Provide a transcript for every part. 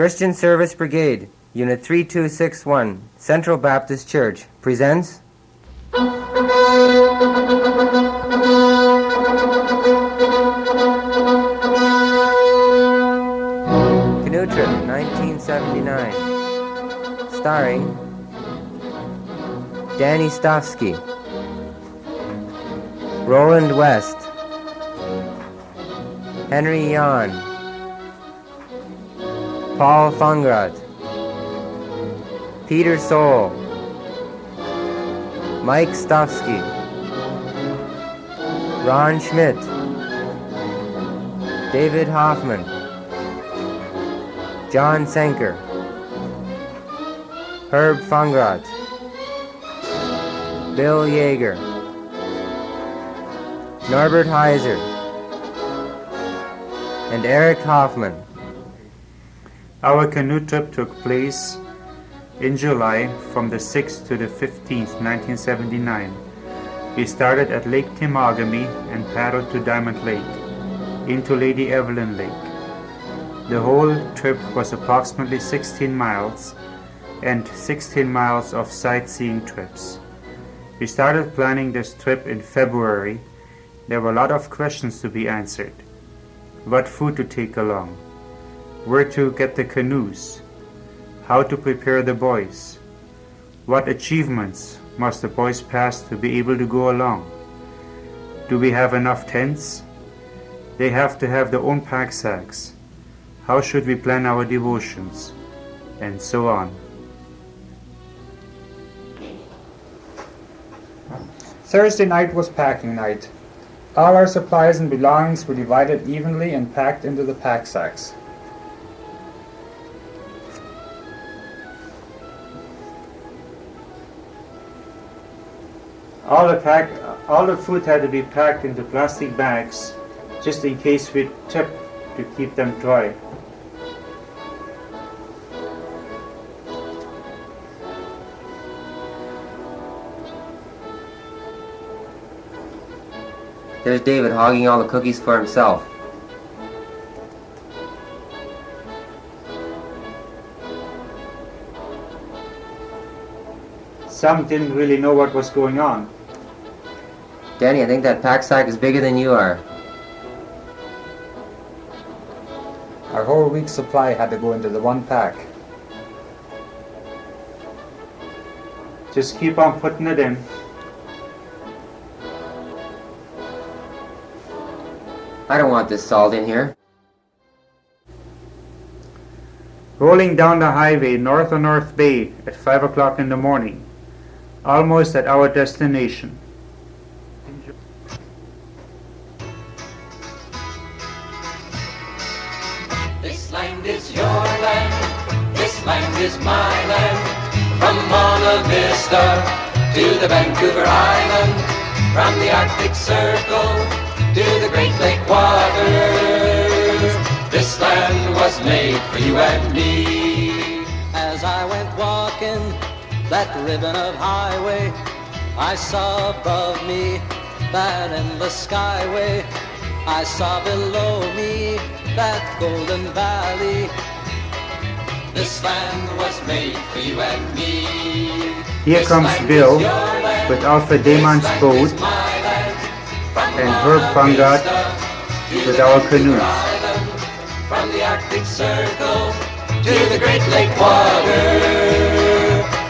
Christian Service Brigade, Unit 3261, Central Baptist Church, presents Canoe Trip 1979, starring Danny Stofsky, Roland West, Henry Yon, Paul Fungrad, Peter Soul, Mike Stofsky, Ron Schmidt, David Hoffman, John Senker, Herb Fungrad, Bill Yeager, Norbert Heiser, and Eric Hoffman. Our canoe trip took place in July from the 6th to the 15th, 1979. We started at Lake Temagami and paddled to Diamond Lake, into Lady Evelyn Lake. The whole trip was approximately 16 miles and 16 miles of sightseeing trips. We started planning this trip in February. There were a lot of questions to be answered. What food to take along? Where to get the canoes? How to prepare the boys? What achievements must the boys pass to be able to go along? Do we have enough tents? They have to have their own pack sacks. How should we plan our devotions? And so on. Thursday night was packing night. All our supplies and belongings were divided evenly and packed into the pack sacks. All the food had to be packed into plastic bags just in case we tip to keep them dry. There's David hogging all the cookies for himself. Some didn't really know what was going on. Danny, I think that pack sack is bigger than you are. Our whole week's supply had to go into the one pack. Just keep on putting it in. I don't want this salt in here. Rolling down the highway north of North Bay at 5 o'clock in the morning, almost at our destination. This land is your land, this land is my land, from Mona Vista to the Vancouver Island, from the Arctic Circle to the Great Lake waters. This land was made for you and me. As I went walking that ribbon of highway, I saw above me that endless skyway. I saw below me that golden valley. This land was made for you and me. Here This comes land Bill is your land, with Alfred Damon's this land boat is my land, from and Herb Mona Fungat Vista to with the our Vancouver canoes. Island, from the Arctic Circle to the Great Lake water.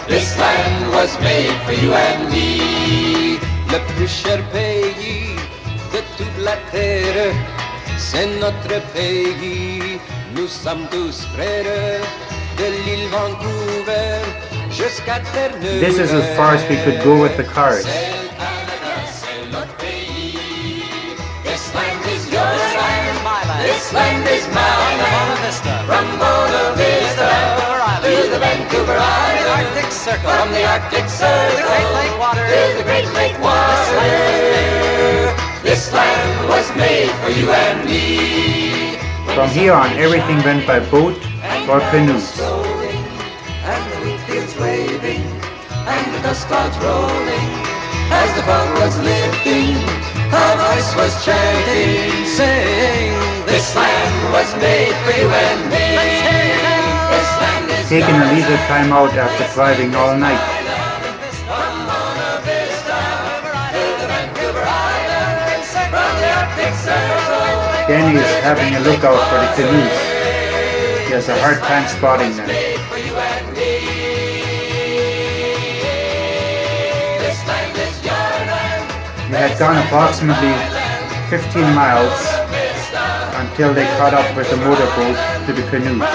This land was made for you and me. Le plus cher pays de toute la terre, c'est notre pays. Nous sommes tous frères, de l'île Vancouver jusqu'à Terre-Neuve. This is as far as we could go with the cars. C'est Canada, c'est notre pays. This land is your land, my land. this land is my land. From Mona Vista to the Vancouver Island, Arctic Circle, from the Arctic Circle the Great Lake water, to the Great Lake water. This land was made for you and me. From here on, everything went by boat or canoes. Rolling, and the wheat fields waving, and the dust clouds rolling, as the fog was lifting, a voice was chanting, saying, this land was made for you and me. taken a leisure time out after driving all night. Danny is having a lookout for the canoes. He has a hard time spotting them. We had gone approximately 15 miles until they caught up with the motorboat to the canoes.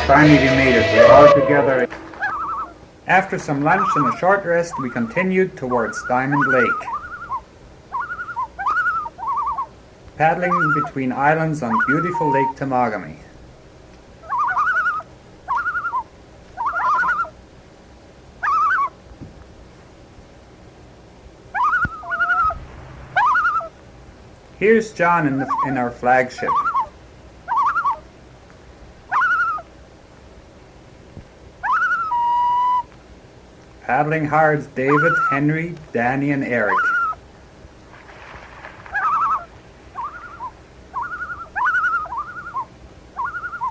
Finally we made it. We're all together. After some lunch and a short rest, we continued towards Diamond Lake, paddling between islands on beautiful Lake Temagami. Here's John in our flagship. Paddling hard's David, Henry, Danny, and Eric.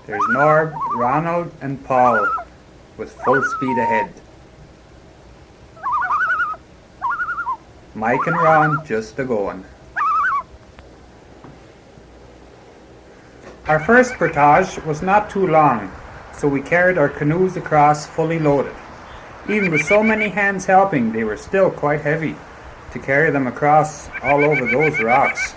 There's Norb, Ronald, and Paul with full speed ahead. Mike and Ron just a-going. Our first portage was not too long, so we carried our canoes across fully loaded. Even with so many hands helping, they were still quite heavy to carry them across all over those rocks.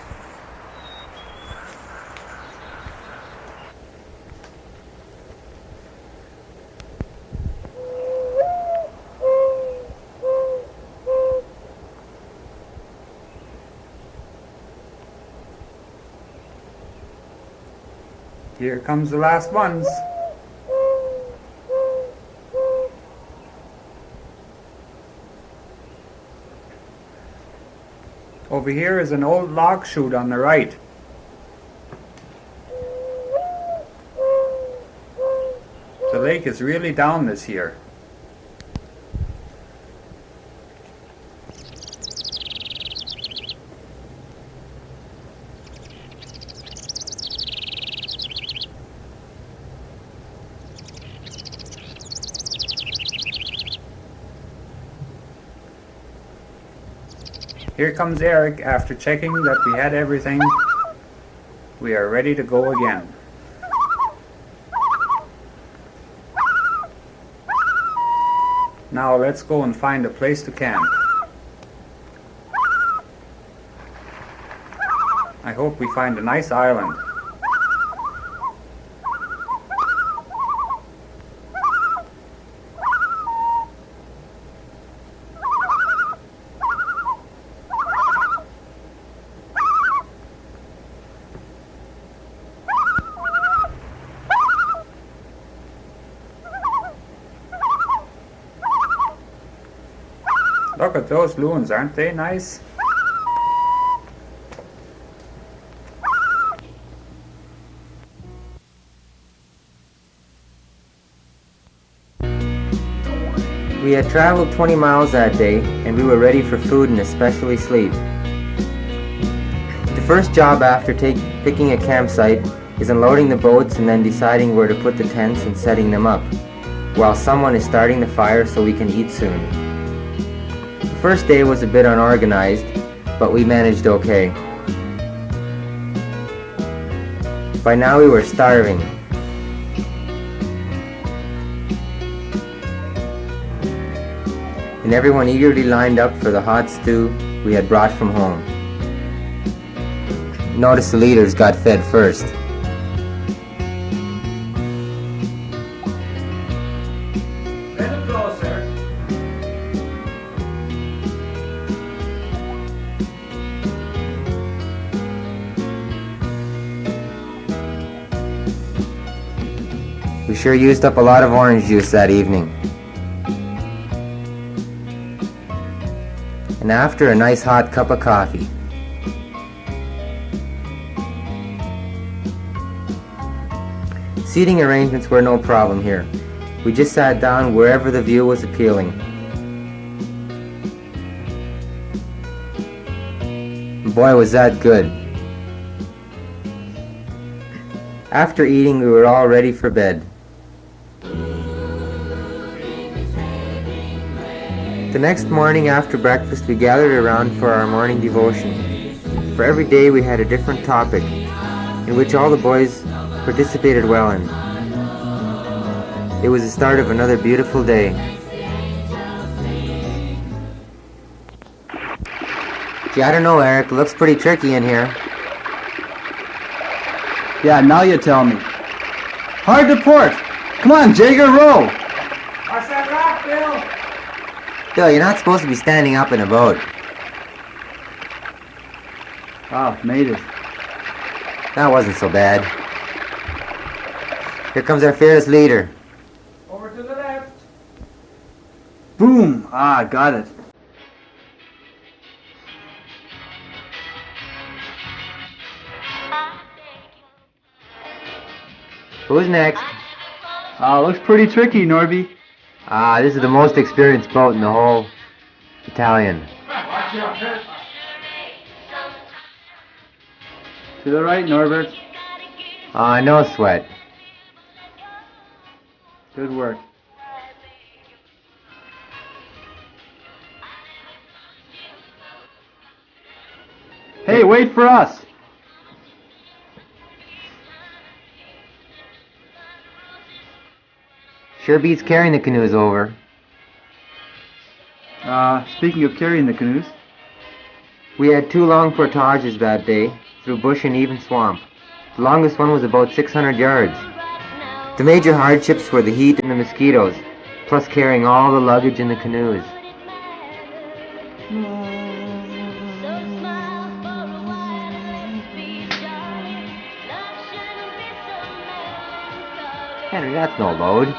Here comes the last ones. Over here is an old log chute on the right. The lake is really down this year. Here comes Eric after checking that we had everything. We are ready to go again. Now let's go and find a place to camp. I hope we find a nice island. Look at those loons, aren't they nice? We had traveled 20 miles that day, and we were ready for food and especially sleep. The first job after picking a campsite is unloading the boats and then deciding where to put the tents and setting them up, while someone is starting the fire so we can eat soon. The first day was a bit unorganized, but we managed okay. By now we were starving. And everyone eagerly lined up for the hot stew we had brought from home. Notice the leaders got fed first. We sure used up a lot of orange juice that evening. And after a nice hot cup of coffee. Seating arrangements were no problem here. We just sat down wherever the view was appealing. Boy, was that good. After eating, we were all ready for bed. The next morning after breakfast, we gathered around for our morning devotion. For every day we had a different topic, in which all the boys participated well in. It was the start of another beautiful day. Gee, I don't know, Eric. It looks pretty tricky in here. Yeah, now you tell me. Hard to port. Come on, Jager, row. Watch that rock, Bill! Bill, you're not supposed to be standing up in a boat. Oh, made it. That wasn't so bad. Here comes our fearless leader. Over to the left. Boom. Ah, got it. Who's next? Looks pretty tricky, Norby. This is the most experienced boat in the whole battalion. To the right, Norbert. No sweat. Good work. Hey, wait for us. Sure beats carrying the canoes over. Speaking of carrying the canoes. We had 2 long portages that day, through bush and even swamp. The longest one was about 600 yards. The major hardships were the heat and the mosquitoes, plus carrying all the luggage in the canoes. Henry, that's no load.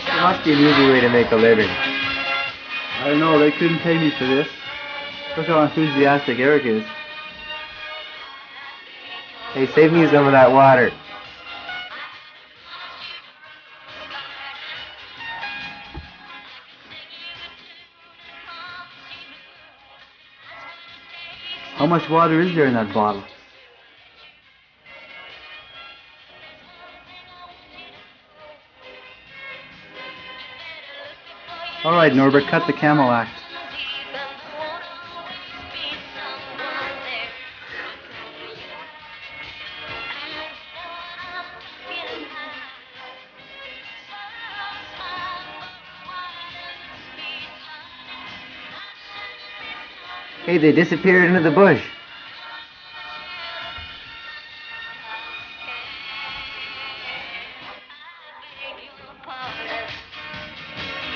There must be an easy way to make a living. I don't know, they couldn't pay me for this. Look how enthusiastic Eric is. Hey, save me some of that water. How much water is there in that bottle? All right, Norbert, cut the camel act. Hey, they disappeared into the bush.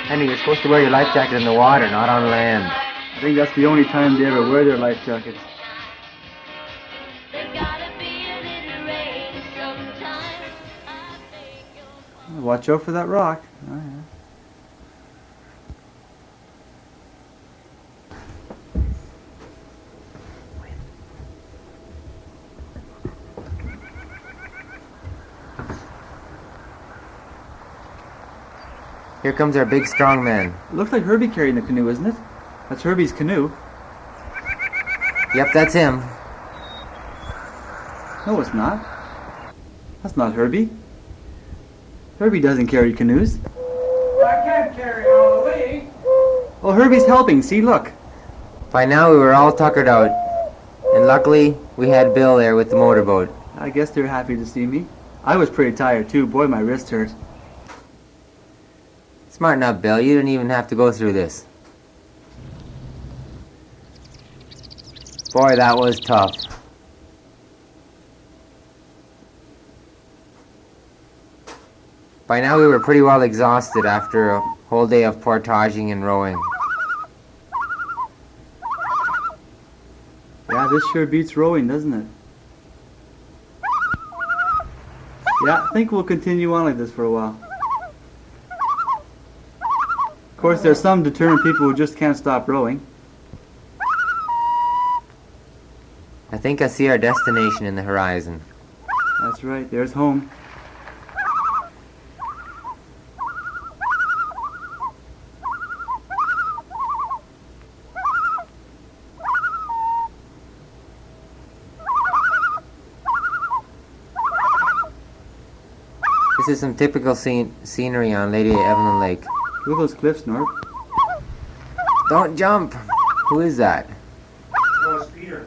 Henry, you're supposed to wear your life jacket in the water, not on land. I think that's the only time they ever wear their life jackets. Watch out for that rock. Oh, yeah. Here comes our big strong man. It looks like Herbie carrying the canoe, isn't it? That's Herbie's canoe. Yep, that's him. No, it's not. That's not Herbie. Herbie doesn't carry canoes. I can't carry all the way. Oh, Herbie's helping. See, look. By now we were all tuckered out. And luckily, we had Bill there with the motorboat. I guess they're happy to see me. I was pretty tired, too. Boy, my wrist hurt. Smarten up, Bill. You didn't even have to go through this. Boy, that was tough. By now we were pretty well exhausted after a whole day of portaging and rowing. Yeah, this sure beats rowing, doesn't it? Yeah, I think we'll continue on like this for a while. Of course, there's some determined people who just can't stop rowing. I think I see our destination in the horizon. That's right, there's home. This is some typical scenery on Lady Evelyn Lake. Look at those cliffs, Norb. Don't jump! Who is that? Oh, it's Peter.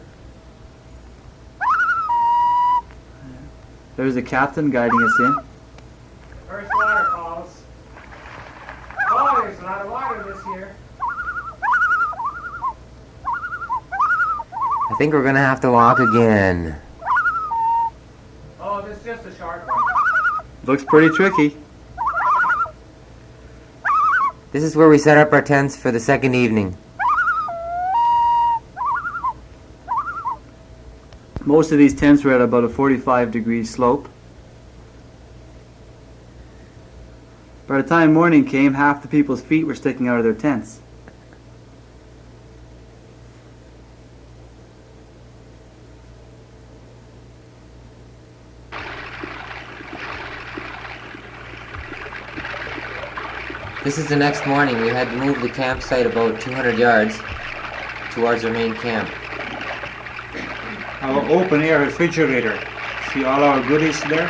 There's the captain guiding us in. First waterfalls. Oh, there's a lot of water this year. I think we're gonna have to walk again. Oh, this is just a short one. Looks pretty tricky. This is where we set up our tents for the second evening. Most of these tents were at about a 45-degree slope. By the time morning came, half the people's feet were sticking out of their tents. This is the next morning. We had to move the campsite about 200 yards towards our main camp. Our open air refrigerator. See all our goodies there?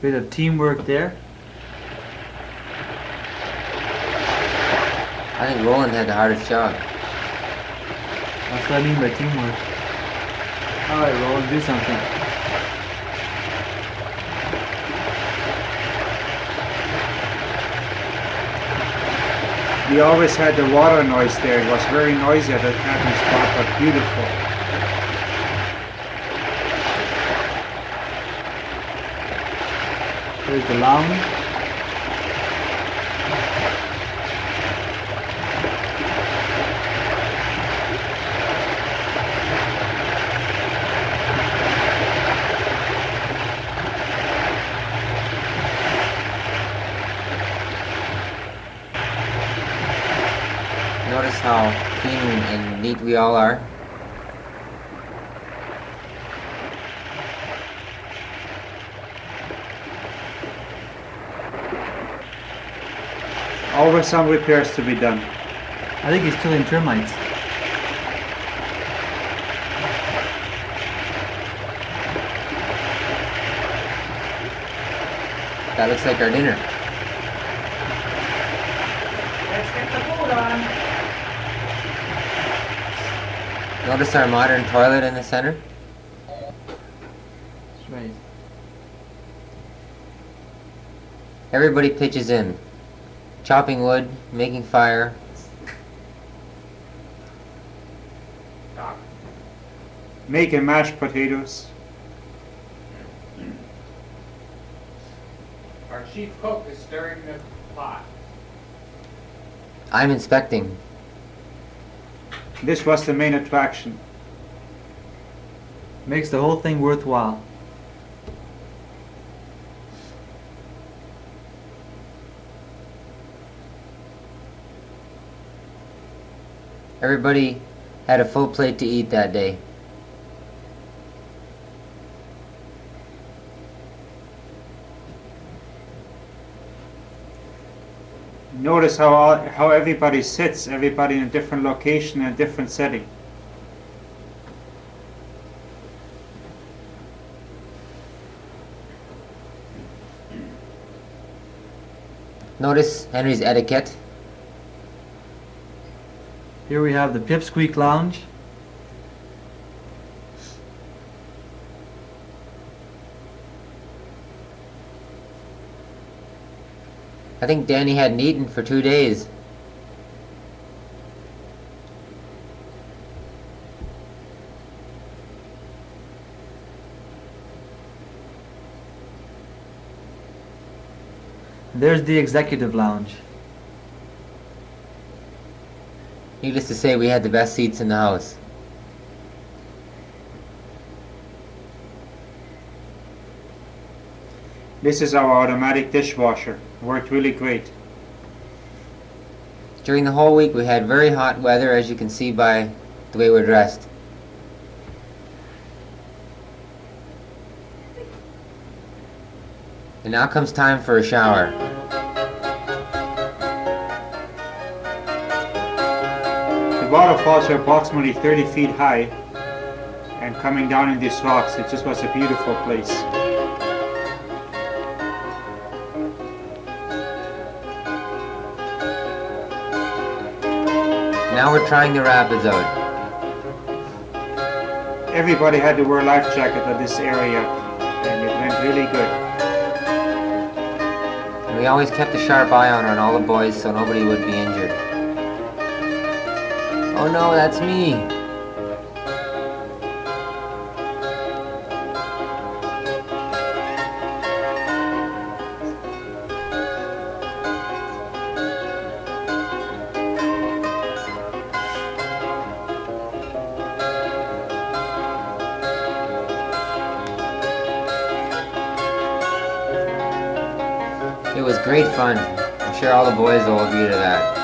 Bit of teamwork there. I think Roland had the hardest job. That's what I mean by teamwork. Alright, Roland, do something. We always had the water noise there. It was very noisy at the camping spot, but beautiful. There's the lounge. Notice how clean and neat we all are. Always some repairs to be done. I think he's killing termites. That looks like our dinner. Let's get the food on. Notice our modern toilet in the center? That's right. Everybody pitches in. Chopping wood, making fire. Making mashed potatoes. Our chief cook is stirring the pot. I'm inspecting. This was the main attraction. Makes the whole thing worthwhile. Everybody had a full plate to eat that day. Notice how everybody sits, everybody in a different location, in a different setting. Notice Henry's etiquette. Here we have the Pipsqueak Lounge. I think Danny hadn't eaten for 2 days. There's the Executive Lounge. Needless to say, we had the best seats in the house. This is our automatic dishwasher. Worked really great. During the whole week we had very hot weather, as you can see by the way we're dressed. And now comes time for a shower. The waterfalls are approximately 30 feet high, and coming down in these rocks, it just was a beautiful place. Now we're trying the rapids out. Everybody had to wear a life jacket at this area, and it went really good. And we always kept a sharp eye on all the boys so nobody would be injured. Oh no, that's me! It was great fun. I'm sure all the boys will agree to that.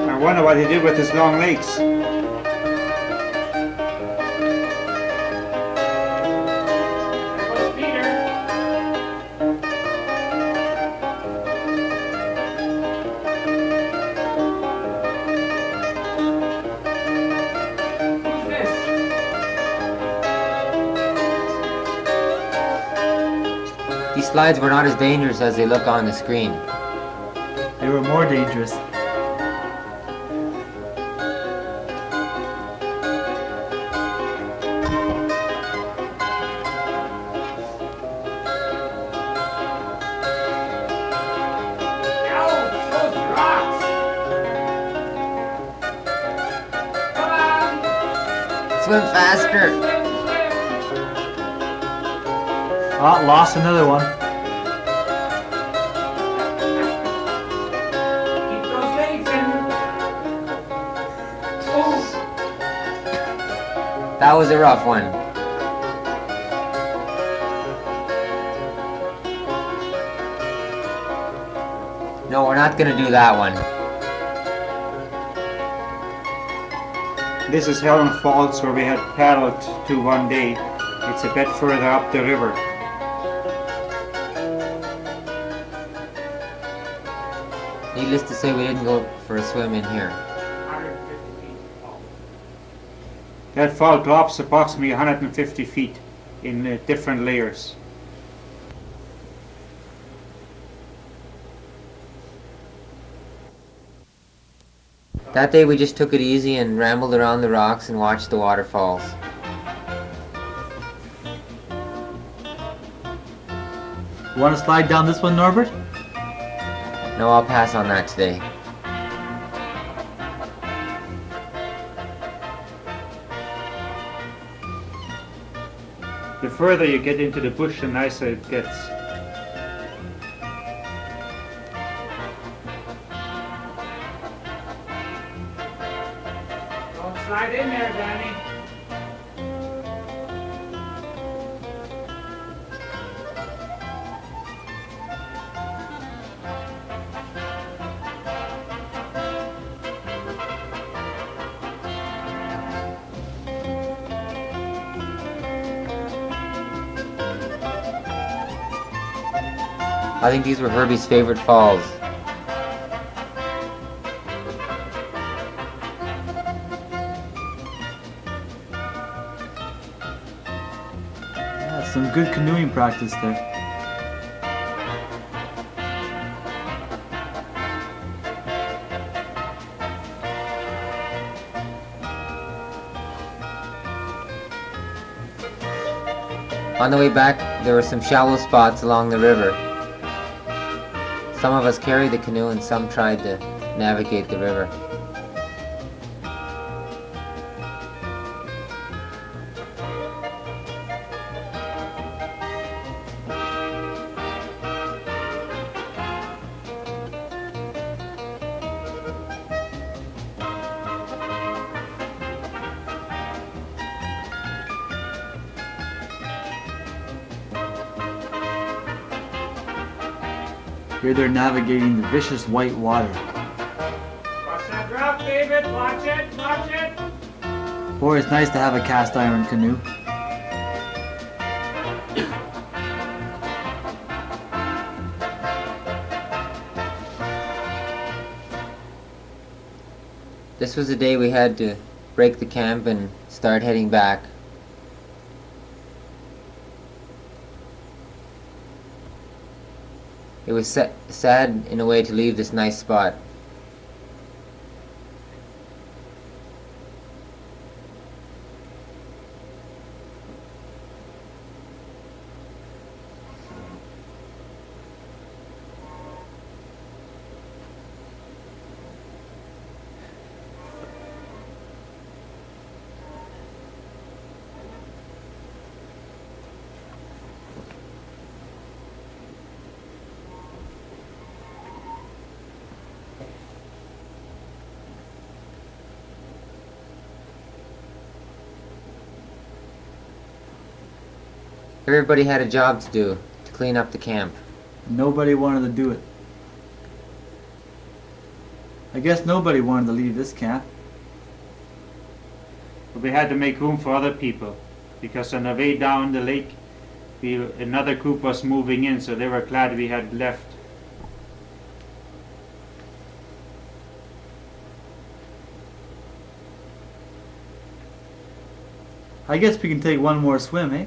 I wonder what he did with his long legs. These slides were not as dangerous as they look on the screen. They were more dangerous. Swim faster! Ah, lost another one. That was a rough one. No, we're not gonna do that one. This is Helen Falls, where we had paddled to one day. It's a bit further up the river. Needless to say, we didn't go for a swim in here. That fall drops approximately 150 feet in different layers. That day we just took it easy and rambled around the rocks and watched the waterfalls. Want to slide down this one, Norbert? No, I'll pass on that today. The further you get into the bush, the nicer it gets. Don't slide in there, Danny. I think these were Herbie's favorite falls. Yeah, some good canoeing practice there. On the way back, there were some shallow spots along the river. Some of us carried the canoe and some tried to navigate the river. Here they're navigating the vicious white water. Watch that rock, David! Watch it! Watch it! Boy, it's nice to have a cast iron canoe. This was the day we had to break the camp and start heading back. It was sad in a way to leave this nice spot. Everybody had a job to do, to clean up the camp. Nobody wanted to do it. I guess nobody wanted to leave this camp. But we had to make room for other people, because on the way down the lake, another group was moving in, so they were glad we had left. I guess we can take one more swim, eh?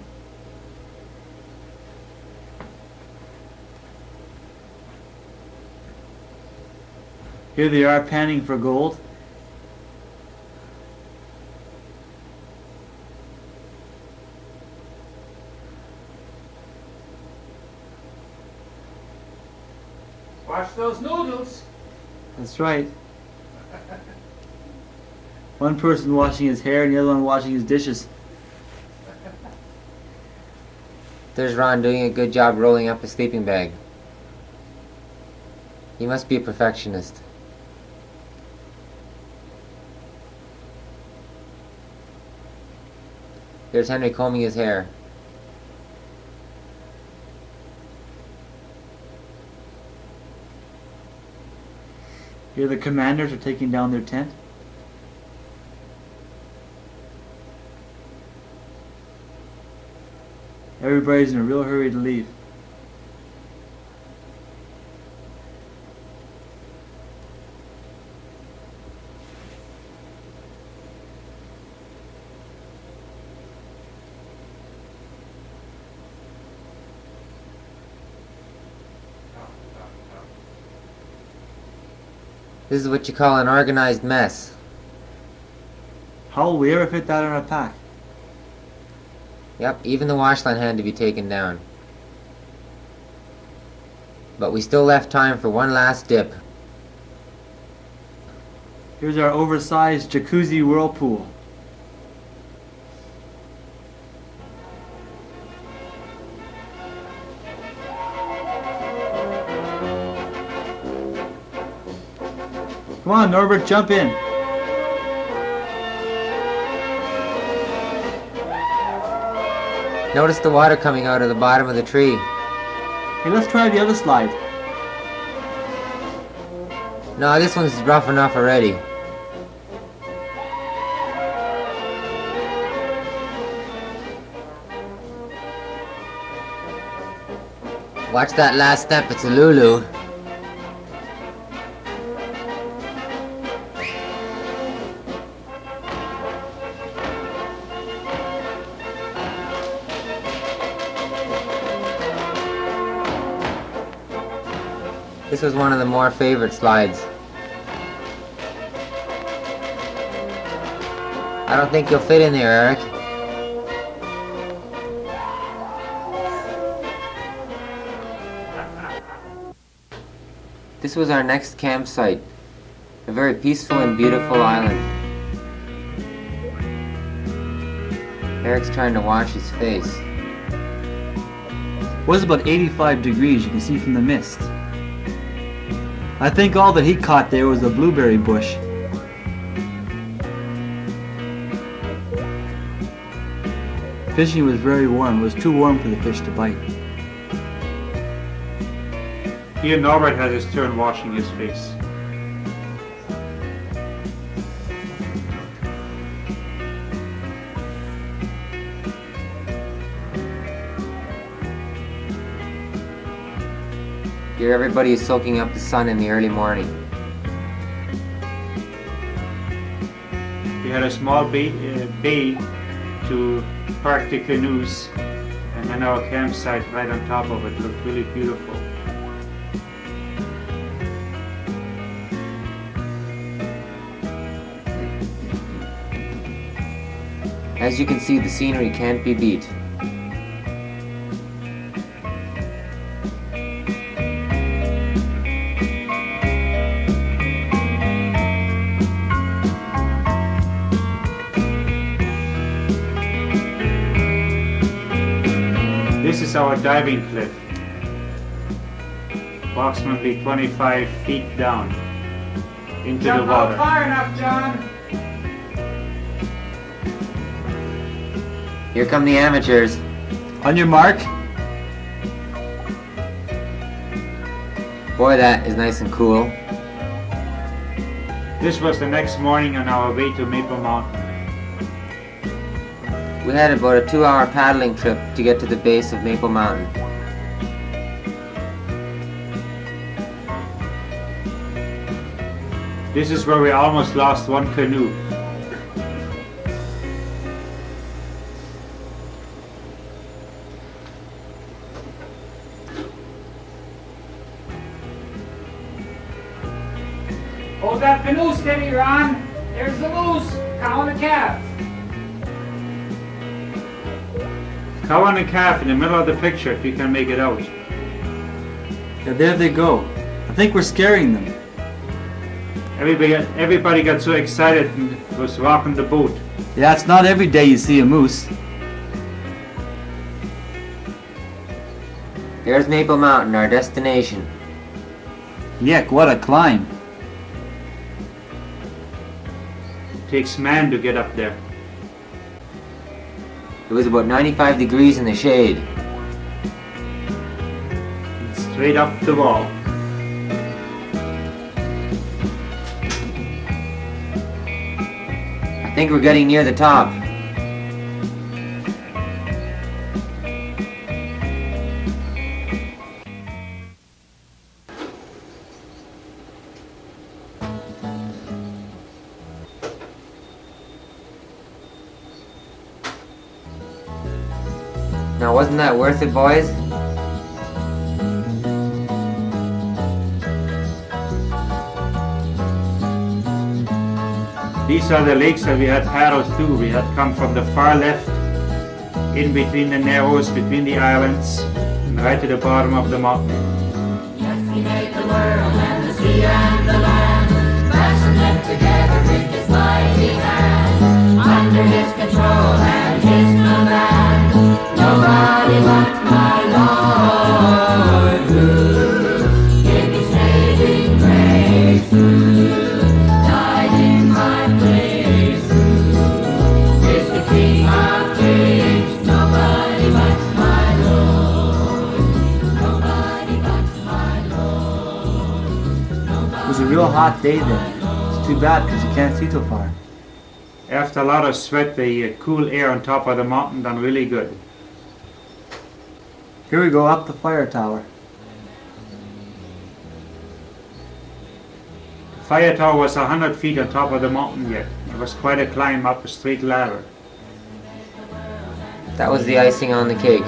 Here they are panning for gold. Watch those noodles! That's right. One person washing his hair and the other one washing his dishes. There's Ron doing a good job rolling up a sleeping bag. He must be a perfectionist. There's Henry combing his hair. Here the commanders are taking down their tent. Everybody's in a real hurry to leave. This is what you call an organized mess. How will we ever fit that on a pack? Yep, even the wash line had to be taken down. But we still left time for one last dip. Here's our oversized jacuzzi whirlpool. Come on, Norbert, jump in. Notice the water coming out of the bottom of the tree. Hey, let's try the other slide. No, this one's rough enough already. Watch that last step, it's a Lulu. This was one of the more favorite slides. I don't think you'll fit in there, Eric. This was our next campsite, a very peaceful and beautiful island. Eric's trying to wash his face. It was about 85 degrees, you can see from the mist. I think all that he caught there was a blueberry bush. Fishing was very warm. It was too warm for the fish to bite. Here Norbert has his turn washing his face. Here everybody is soaking up the sun in the early morning. We had a small bay to park the canoes, and then our campsite right on top of it looked really beautiful. As you can see, the scenery can't be beat. This is our diving cliff, approximately 25 feet down into the water. Far enough, John. Here come the amateurs. On your mark. Boy, that is nice and cool. This was the next morning on our way to Maple Mountain. We had about a 2-hour paddling trip to get to the base of Maple Mountain. This is where we almost lost one canoe. Hold that canoe steady, Ron. There's the moose. Cow and a calf. Cow and a calf in the middle of the picture, if you can make it out. Yeah, there they go. I think we're scaring them. Everybody got so excited and was rocking the boat. Yeah, it's not every day you see a moose. There's Maple Mountain, our destination. Yuck, what a climb. Takes man to get up there. It was about 95 degrees in the shade. Straight up the wall. I think we're getting near the top. Now, wasn't that worth it, boys? These are the lakes that we had paddled through. We had come from the far left, in between the narrows, between the islands, and right to the bottom of the mountain. Yes, he made the world and the sea and the land, fastened them together with his mighty hand. Under his control and his command, nobody but my Lord who gave me saving grace, who died in my place, who is the King of Kings. Nobody but my Lord, nobody but my Lord. It was a real hot day then. It's too bad because you can't see too far. After a lot of sweat, the cool air on top of the mountain done really good. Here we go up the fire tower. The fire tower was 100 feet on top of the mountain yet. It was quite a climb up a straight ladder. That was the icing on the cake.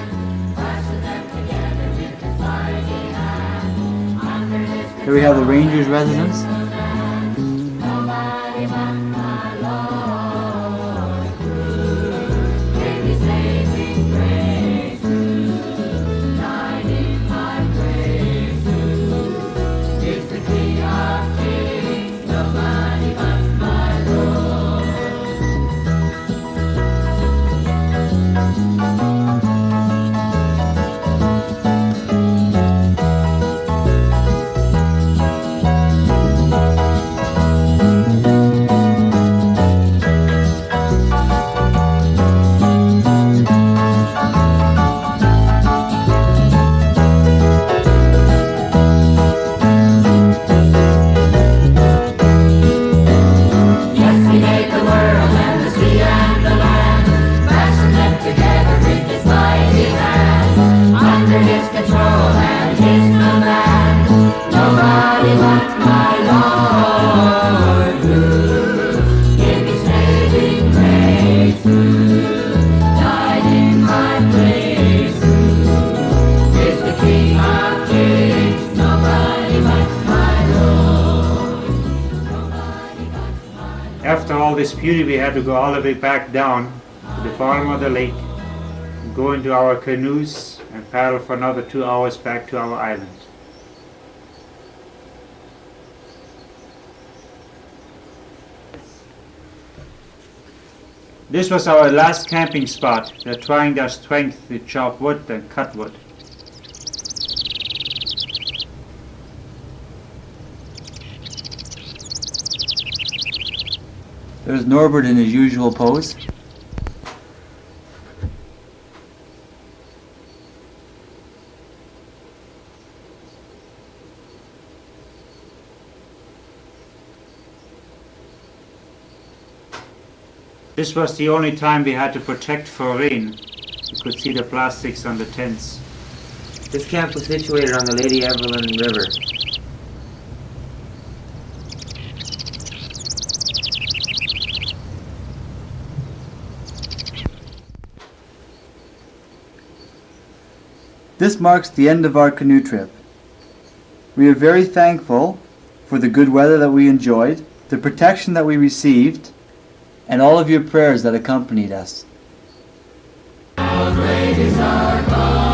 Here we have the ranger's residence. this beauty, we had to go all the way back down to the bottom of the lake, go into our canoes, and paddle for another 2 hours back to our island. This was our last camping spot. They're trying their strength to chop wood and cut wood. There's Norbert in his usual pose. This was the only time we had to protect for rain. You could see the plastics on the tents. This camp was situated on the Lady Evelyn River. This marks the end of our canoe trip. We are very thankful for the good weather that we enjoyed, the protection that we received, and all of your prayers that accompanied us. Great is our God.